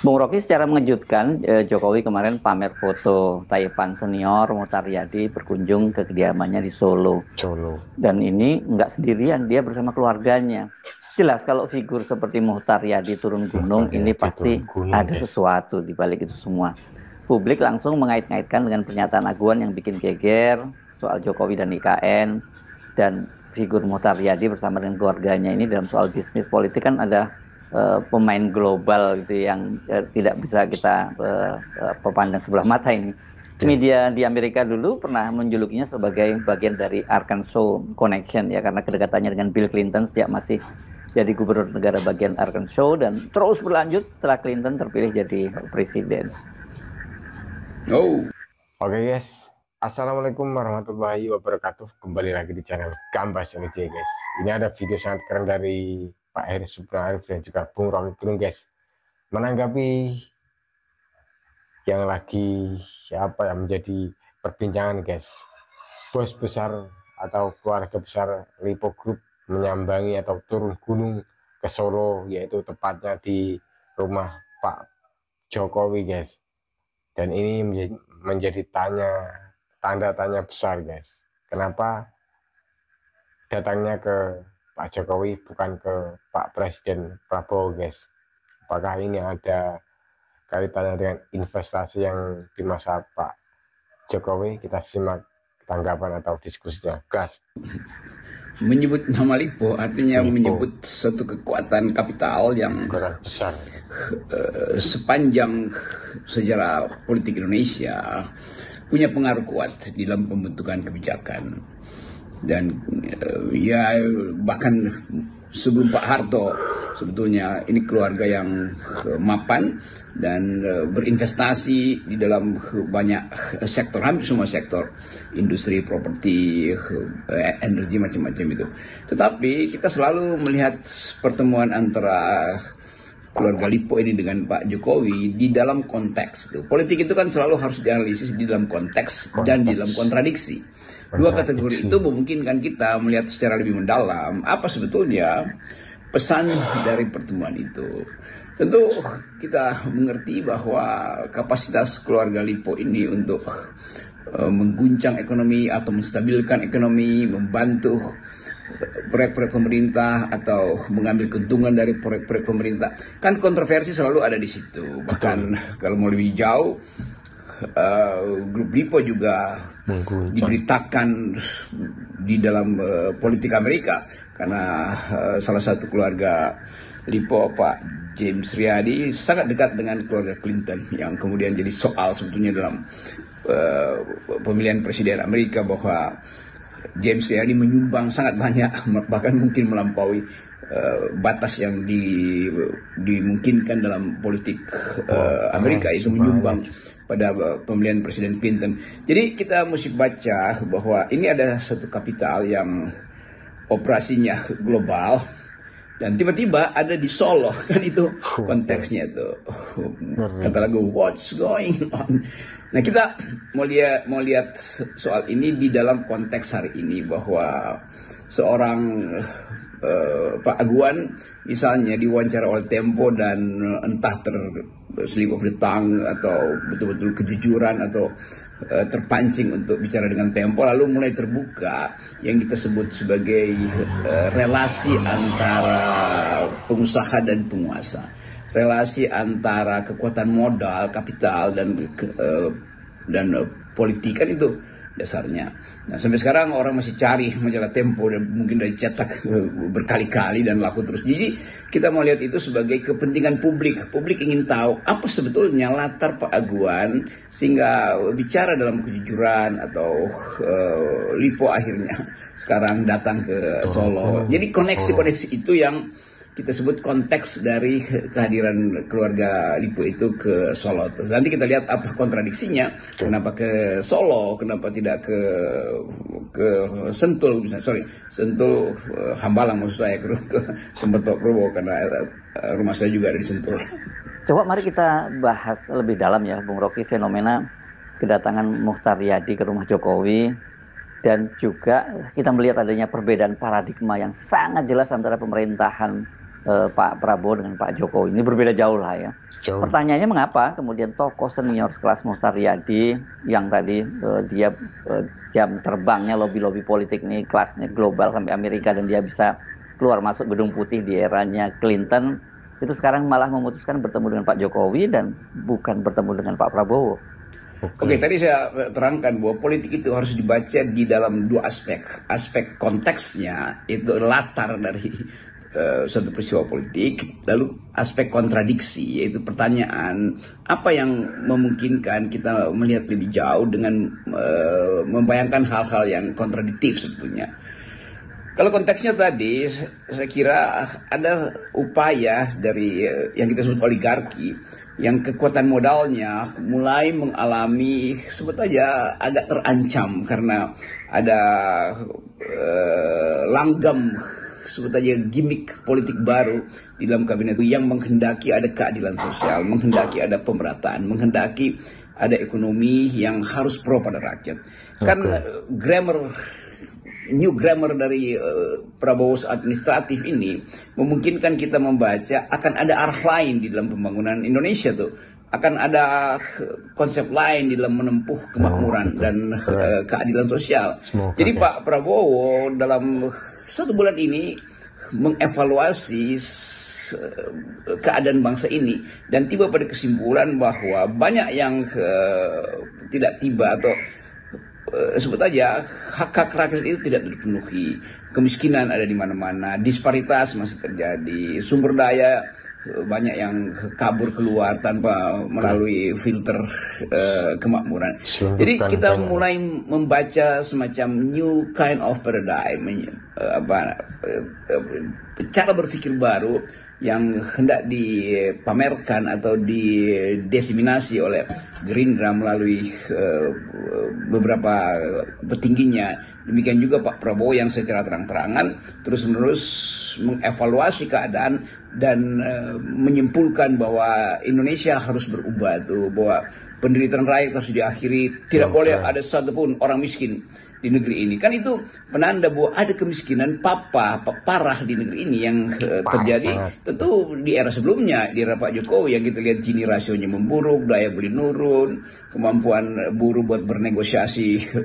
Bung Rocky secara mengejutkan, Jokowi kemarin pamer foto Taipan senior Muhtar Yadi berkunjung ke kediamannya di Solo. Solo. Dan ini nggak sendirian, dia bersama keluarganya. Jelas kalau figur seperti Muhtar Yadi turun gunung, Muhtar ini Yadi turun pasti gunung, ada guys. sesuatu di balik itu semua. Publik langsung mengait-ngaitkan dengan pernyataan Aguan yang bikin geger soal Jokowi dan IKN, dan figur Muhtar Yadi bersama dengan keluarganya ini dalam soal bisnis politik kan ada pemain global gitu yang tidak bisa kita pandang sebelah mata ini. Ya, Media di Amerika dulu pernah menjulukinya sebagai bagian dari Arkansas Connection ya, karena kedekatannya dengan Bill Clinton sejak masih jadi gubernur negara bagian Arkansas, dan terus berlanjut setelah Clinton terpilih jadi presiden. Oh, oke guys. Assalamualaikum warahmatullahi wabarakatuh. Kembali lagi di channel Gambas NJ guys. Ini ada video sangat keren dari Pak Heri Subrahari dan juga Bung Rocky Gerung guys. Menanggapi yang lagi siapa yang menjadi perbincangan guys. Bos besar atau keluarga besar Lipo Group menyambangi atau turun gunung ke Solo, yaitu tepatnya di rumah Pak Jokowi guys. Dan ini menjadi tanda tanya besar guys. Kenapa datangnya ke Pak Jokowi bukan ke Pak Presiden Prabowo guys? Apakah ini ada kaitannya dengan investasi yang di masa Pak Jokowi? Kita simak tanggapan atau diskusinya. Gas. menyebut nama Lipo artinya Lipo. menyebut satu kekuatan kapital yang Kekuatan besar. sepanjang sejarah politik Indonesia punya pengaruh kuat di dalam pembentukan kebijakan. Dan ya bahkan sebelum Pak Harto sebetulnya ini keluarga yang mapan dan berinvestasi di dalam banyak sektor, hampir semua sektor, industri, properti, energi, macam-macam itu. Tetapi kita selalu melihat pertemuan antara keluarga Lipo ini dengan Pak Jokowi di dalam konteks. Politik itu kan selalu harus dianalisis di dalam konteks dan di dalam kontradiksi. Dua kategori itu memungkinkan kita melihat secara lebih mendalam apa sebetulnya pesan dari pertemuan itu. Tentu kita mengerti bahwa kapasitas keluarga Lipo ini untuk mengguncang ekonomi atau menstabilkan ekonomi, membantu proyek-proyek pemerintah atau mengambil keuntungan dari proyek-proyek pemerintah, kan kontroversi selalu ada di situ. Bahkan kalau mau lebih jauh, grup Lipo juga diberitakan di dalam politik Amerika karena salah satu keluarga Lipo, Pak James Riyadi, sangat dekat dengan keluarga Clinton, yang kemudian jadi soal sebetulnya dalam pemilihan presiden Amerika, bahwa James Riyadi menyumbang sangat banyak, bahkan mungkin melampaui batas yang dimungkinkan dalam politik Amerika, itu menyumbang pada pemilihan presiden Clinton. Jadi kita mesti baca bahwa ini ada satu kapital yang operasinya global dan tiba-tiba ada di Solo, kan itu konteksnya tuh. Kata lagu What's Going On. Nah, kita mau lihat soal ini di dalam konteks hari ini, bahwa seorang Pak Aguan misalnya diwawancara oleh Tempo dan entah slip of the tongue atau betul-betul kejujuran atau terpancing untuk bicara dengan Tempo, lalu mulai terbuka yang kita sebut sebagai relasi antara pengusaha dan penguasa, relasi antara kekuatan modal, kapital dan politik, kan itu dasarnya. Nah, sampai sekarang orang masih cari majalah Tempo dan mungkin sudah dicetak berkali-kali dan laku terus. Jadi kita mau lihat itu sebagai kepentingan publik. Publik ingin tahu apa sebetulnya latar Pak Aguan sehingga bicara dalam kejujuran, atau Lipo akhirnya sekarang datang ke Solo. Jadi koneksi-koneksi itu yang kita sebut konteks dari kehadiran keluarga Lipo itu ke Solo. Nanti kita lihat apa kontradiksinya. Kenapa ke Solo? Kenapa tidak ke Sentul? Sentul, Hambalang maksud saya, ke tempat Pak Prabowo, karena rumah saya juga ada di Sentul. Coba mari kita bahas lebih dalam ya, Bung Rocky, fenomena kedatangan Muhtar Yadi ke rumah Jokowi, dan juga kita melihat adanya perbedaan paradigma yang sangat jelas antara pemerintahan Pak Prabowo dengan Pak Jokowi. Ini berbeda jauh lah ya. Pertanyaannya mengapa kemudian tokoh senior sekelas Mohtar Yadi yang tadi dia jam terbangnya lobby-lobby politik ini kelasnya global sampai Amerika dan dia bisa keluar masuk Gedung Putih di eranya Clinton, itu sekarang malah memutuskan bertemu dengan Pak Jokowi dan bukan bertemu dengan Pak Prabowo. Oke, tadi saya terangkan bahwa politik itu harus dibaca di dalam dua aspek. Aspek konteksnya, itu latar dari suatu peristiwa politik. Lalu aspek kontradiksi, yaitu pertanyaan apa yang memungkinkan kita melihat lebih jauh dengan membayangkan hal-hal yang kontradiktif sebetulnya. Kalau konteksnya tadi, saya kira ada upaya dari yang kita sebut oligarki, yang kekuatan modalnya mulai mengalami sebut aja agak terancam karena ada langgam sebut aja gimmick politik baru di dalam kabinet itu yang menghendaki ada keadilan sosial, menghendaki ada pemerataan, menghendaki ada ekonomi yang harus pro pada rakyat. Kan new grammar dari Prabowo administratif ini memungkinkan kita membaca akan ada arah lain di dalam pembangunan Indonesia tuh, akan ada konsep lain di dalam menempuh kemakmuran dan keadilan sosial. Jadi Pak Prabowo dalam 1 bulan ini mengevaluasi keadaan bangsa ini dan tiba pada kesimpulan bahwa banyak yang tidak tiba atau sebut aja hak-hak rakyat itu tidak terpenuhi, kemiskinan ada di mana-mana, disparitas masih terjadi, sumber daya banyak yang kabur keluar tanpa melalui filter kemakmuran. Jadi kita mulai membaca semacam new kind of paradigm, cara berpikir baru yang hendak dipamerkan atau didiseminasi oleh Gerindra melalui beberapa petingginya. Demikian juga Pak Prabowo yang secara terang-terangan terus-menerus mengevaluasi keadaan dan menyimpulkan bahwa Indonesia harus berubah tuh, bahwa penderitaan rakyat harus diakhiri, tidak boleh ada satupun orang miskin di negeri ini. Kan itu penanda bahwa ada kemiskinan parah di negeri ini yang terjadi. Tentu di era sebelumnya, di era Pak Jokowi yang kita lihat Gini rasionya memburuk, daya beli nurun, kemampuan buruh buat bernegosiasi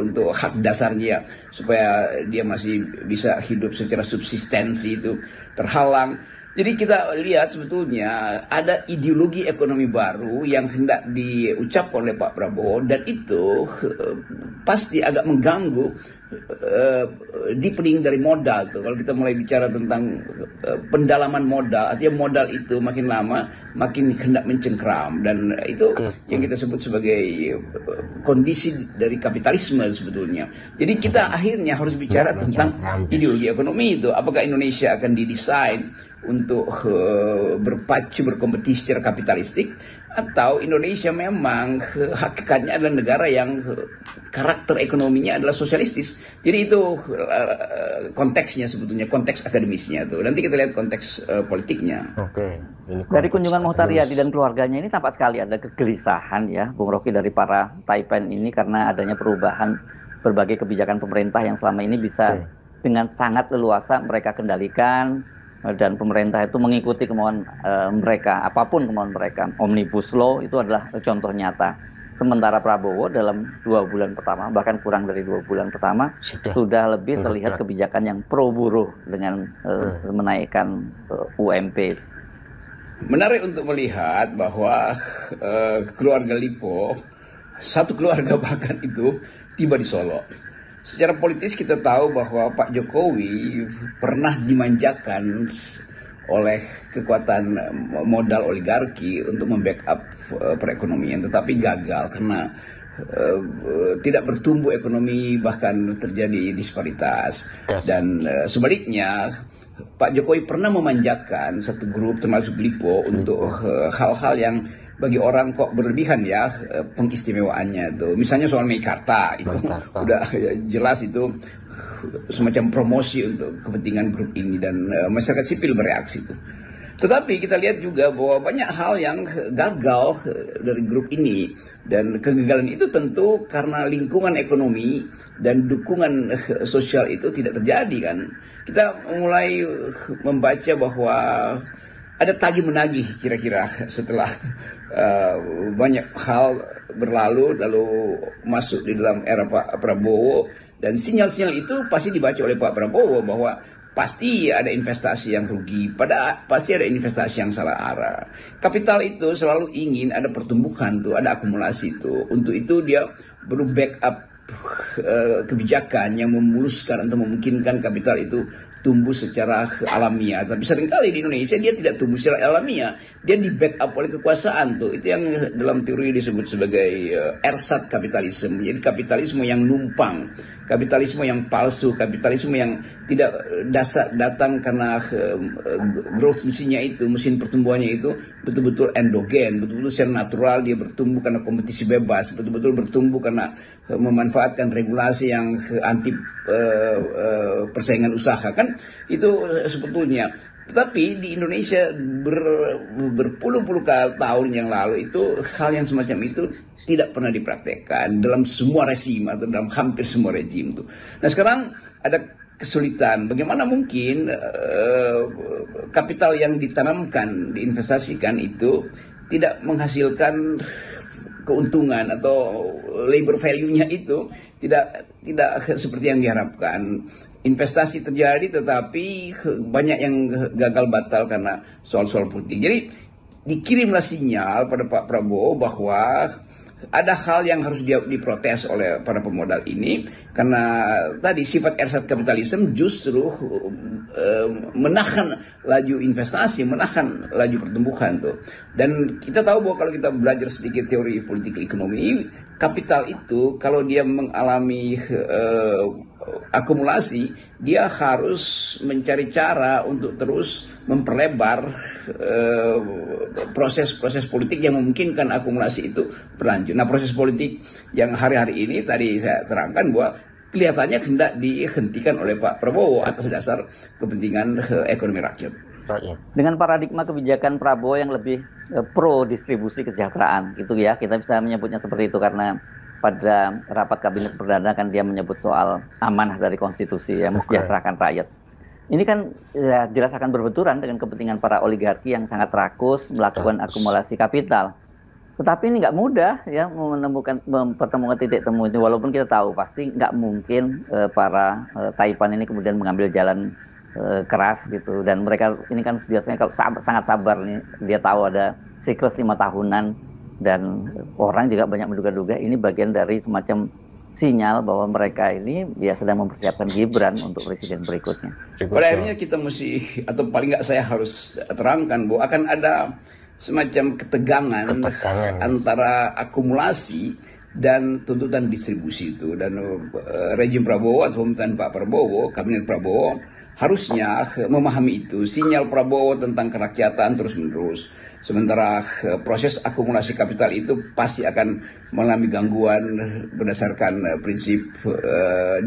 untuk hak dasarnya supaya dia masih bisa hidup secara subsistensi itu terhalang. Jadi kita lihat sebetulnya ada ideologi ekonomi baru yang hendak diucapkan oleh Pak Prabowo dan itu pasti agak mengganggu deepening dari modal tuh. Kalau kita mulai bicara tentang pendalaman modal, artinya modal itu makin lama makin hendak mencengkram dan itu yang kita sebut sebagai kondisi dari kapitalisme sebetulnya. Jadi kita akhirnya harus bicara tentang ideologi ekonomi itu. Apakah Indonesia akan didesain untuk berkompetisi secara kapitalistik atau Indonesia memang hakikatnya adalah negara yang karakter ekonominya adalah sosialistis. Jadi itu konteksnya sebetulnya, konteks akademisnya tuh. Nanti kita lihat konteks politiknya. Dari kunjungan Mohtar Yadi dan keluarganya ini tampak sekali ada kegelisahan ya, Bung Rocky, dari para Taipan ini karena adanya perubahan berbagai kebijakan pemerintah yang selama ini bisa dengan sangat leluasa mereka kendalikan. Dan pemerintah itu mengikuti kemauan mereka, apapun kemauan mereka. Omnibus Law itu adalah contoh nyata. Sementara Prabowo dalam 2 bulan pertama, bahkan kurang dari 2 bulan pertama, sudah lebih terlihat kebijakan yang pro buruh dengan menaikkan UMP. Menarik untuk melihat bahwa keluarga Lipo, satu keluarga bahkan itu tiba di Solo. Secara politis kita tahu bahwa Pak Jokowi pernah dimanjakan oleh kekuatan modal oligarki untuk membackup perekonomian, tetapi gagal karena tidak bertumbuh ekonomi, bahkan terjadi disparitas. Dan sebaliknya Pak Jokowi pernah memanjakan satu grup termasuk Lipo untuk hal-hal yang bagi orang kok berlebihan ya pengistimewaannya itu. Misalnya soal Meikarta itu udah jelas itu semacam promosi untuk kepentingan grup ini dan masyarakat sipil bereaksi itu. Tetapi kita lihat juga bahwa banyak hal yang gagal dari grup ini dan kegagalan itu tentu karena lingkungan ekonomi dan dukungan sosial itu tidak terjadi kan. Kita mulai membaca bahwa ada tagih menagih kira-kira setelah banyak hal berlalu lalu masuk di dalam era Pak Prabowo, dan sinyal-sinyal itu pasti dibaca oleh Pak Prabowo bahwa pasti ada investasi yang rugi, pasti ada investasi yang salah arah. Kapital itu selalu ingin ada pertumbuhan tuh, ada akumulasi itu. Untuk itu dia perlu backup kebijakan yang memuluskan atau memungkinkan kapital itu tumbuh secara alamiah. Tapi seringkali di Indonesia dia tidak tumbuh secara alamiah, dia di backup oleh kekuasaan tuh. Itu yang dalam teori disebut sebagai ersat kapitalisme. Jadi kapitalisme yang numpang, kapitalisme yang palsu, kapitalisme yang tidak datang karena growth mesinnya itu, mesin pertumbuhannya itu betul-betul endogen, betul-betul secara natural dia bertumbuh karena kompetisi bebas, betul-betul bertumbuh karena memanfaatkan regulasi yang anti persaingan usaha, kan itu sebetulnya. Tetapi di Indonesia berpuluh-puluh tahun yang lalu itu hal yang semacam itu tidak pernah dipraktekkan dalam semua rezim atau dalam hampir semua rezim itu. Nah sekarang ada kesulitan. Bagaimana mungkin kapital yang ditanamkan, diinvestasikan itu tidak menghasilkan keuntungan atau labor value-nya itu tidak seperti yang diharapkan. Investasi terjadi tetapi banyak yang gagal batal karena soal-soal politik. Jadi dikirimlah sinyal pada Pak Prabowo bahwa ada hal yang harus diprotes oleh para pemodal ini, karena tadi sifat ersat kapitalisme justru menahan laju investasi, menahan laju pertumbuhan tuh. Dan kita tahu bahwa kalau kita belajar sedikit teori politik ekonomi, kapital itu kalau dia mengalami akumulasi, dia harus mencari cara untuk terus memperlebar proses-proses politik yang memungkinkan akumulasi itu berlanjut. Nah, proses politik yang hari-hari ini tadi saya terangkan bahwa kelihatannya hendak dihentikan oleh Pak Prabowo atas dasar kepentingan ekonomi rakyat. Dengan paradigma kebijakan Prabowo yang lebih pro distribusi kesejahteraan, gitu ya, kita bisa menyebutnya seperti itu karena pada rapat kabinet perdana kan dia menyebut soal amanah dari konstitusi yang mensejahterakan rakyat. Ini kan ya, jelas akan berbenturan dengan kepentingan para oligarki yang sangat rakus melakukan akumulasi kapital. Tetapi ini nggak mudah ya mempertemukan titik temu ini, walaupun kita tahu pasti nggak mungkin para Taipan ini kemudian mengambil jalan keras gitu, dan mereka ini kan biasanya kalau sangat sabar nih, dia tahu ada siklus 5 tahunan. Dan orang juga banyak menduga-duga ini bagian dari semacam sinyal bahwa mereka ini ya sedang mempersiapkan Gibran untuk presiden berikutnya. Pada akhirnya kita mesti, atau paling nggak saya harus terangkan bahwa akan ada semacam ketegangan antara akumulasi dan tuntutan distribusi itu. Dan rejim Prabowo atau pemerintahan Pak Prabowo, kabinet Prabowo harusnya memahami itu. Sinyal Prabowo tentang kerakyatan terus-menerus. Sementara proses akumulasi kapital itu pasti akan mengalami gangguan berdasarkan prinsip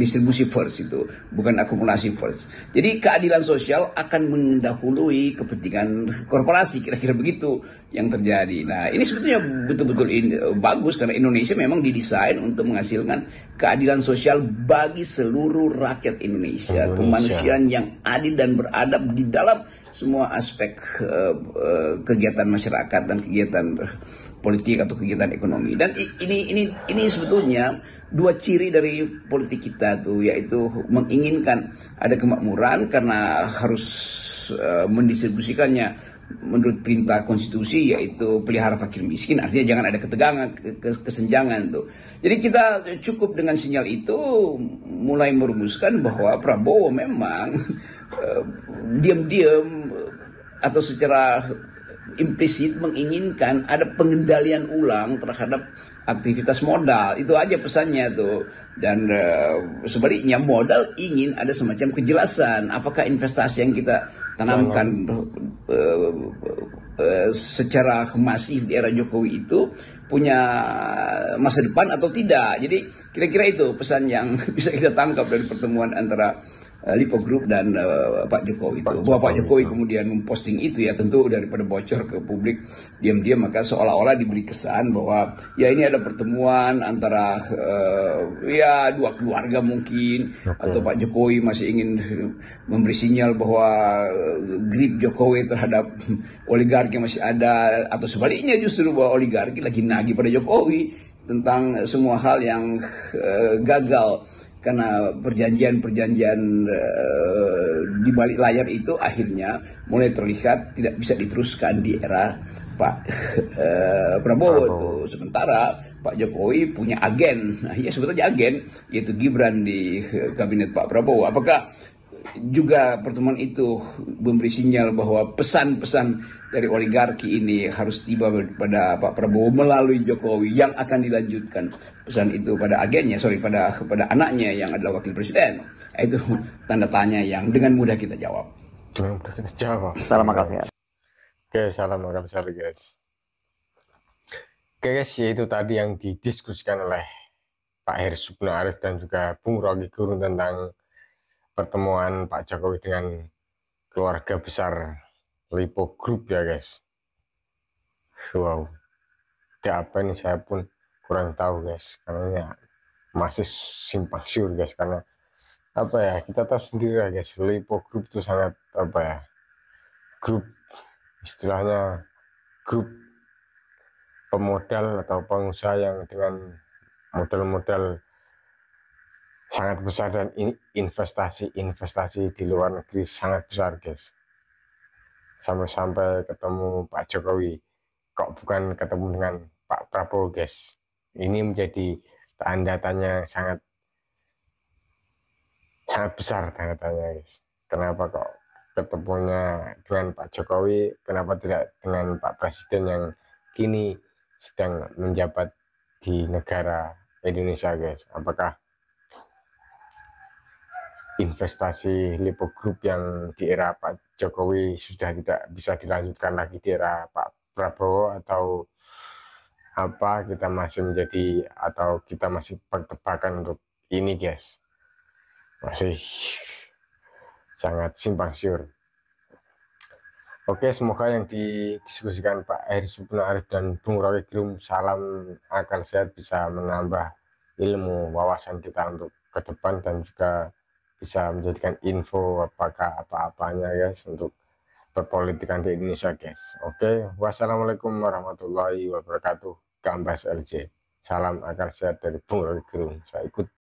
distribusi first itu, bukan akumulasi first. Jadi keadilan sosial akan mendahului kepentingan korporasi, kira-kira begitu yang terjadi. Nah ini sebetulnya betul-betul bagus karena Indonesia memang didesain untuk menghasilkan keadilan sosial bagi seluruh rakyat Indonesia. Kemanusiaan yang adil dan beradab di dalam semua aspek kegiatan masyarakat dan kegiatan politik atau kegiatan ekonomi. Dan ini sebetulnya dua ciri dari politik kita tuh, yaitu menginginkan ada kemakmuran karena harus mendistribusikannya menurut perintah konstitusi, yaitu pelihara fakir miskin, artinya jangan ada ketegangan, kesenjangan tuh. Jadi kita cukup dengan sinyal itu mulai merumuskan bahwa Prabowo memang diam-diam atau secara implisit menginginkan ada pengendalian ulang terhadap aktivitas modal. Itu aja pesannya tuh. Dan sebaliknya modal ingin ada semacam kejelasan apakah investasi yang kita tanamkan secara masif di era Jokowi itu punya masa depan atau tidak. Jadi kira-kira itu pesan yang bisa kita tangkap dari pertemuan antara Lipo Group dan Pak Jokowi itu. Bahwa Pak Jokowi kemudian memposting itu ya tentu daripada bocor ke publik diam-diam, maka seolah-olah diberi kesan bahwa ya ini ada pertemuan antara ya dua keluarga mungkin, atau Pak Jokowi masih ingin memberi sinyal bahwa grip Jokowi terhadap oligarki masih ada, atau sebaliknya justru bahwa oligarki lagi nagih pada Jokowi tentang semua hal yang gagal karena perjanjian-perjanjian di balik layar itu akhirnya mulai terlihat tidak bisa diteruskan di era Pak Prabowo itu. Sementara Pak Jokowi punya agen, nah, ya sebetulnya agen, yaitu Gibran di kabinet Pak Prabowo. Apakah juga pertemuan itu memberi sinyal bahwa pesan-pesan dari oligarki ini harus tiba pada Pak Prabowo melalui Jokowi, yang akan dilanjutkan pesan itu pada agennya, kepada anaknya yang adalah wakil presiden? Itu tanda tanya yang dengan mudah kita jawab. Dengan mudah kita jawab. Salam akal sehat. Oke, salam akal sehat guys. Oke guys, yaitu tadi yang didiskusikan oleh Pak Heri Supno Arif dan juga Bung Rocky Gerung tentang pertemuan Pak Jokowi dengan keluarga besar Lipo Group ya guys. Wow, apa ini saya pun kurang tahu guys, karena ya masih simpang siur guys, karena apa ya, kita tahu sendiri ya guys, Lipo Group itu sangat apa ya, grup istilahnya grup pemodal atau pengusaha yang dengan modal-modal sangat besar, dan investasi di luar negeri sangat besar guys. Sampai ketemu Pak Jokowi kok bukan ketemu dengan Pak Prabowo guys. Ini menjadi tanda tanya sangat besar, tanda tanya guys. Kenapa kok ketemunya dengan Pak Jokowi, kenapa tidak dengan Pak Presiden yang kini sedang menjabat di negara Indonesia guys? Apakah investasi Lipo Group yang di era Pak Jokowi sudah tidak bisa dilanjutkan lagi di era Pak Prabowo, atau apa, kita masih menjadi, atau kita masih bertebakan untuk ini guys, masih sangat simpang siur. Oke, semoga yang didiskusikan Pak Heri Supno Arif dan Bung Rocky Gerung salam akal sehat bisa menambah ilmu wawasan kita untuk ke depan, dan juga bisa menjadikan info apakah apa-apanya guys untuk perpolitikan di Indonesia guys. Oke, wassalamualaikum warahmatullahi wabarakatuh. Gambas LJ, salam akal sehat dari Bung Rocky Gerung. Saya ikut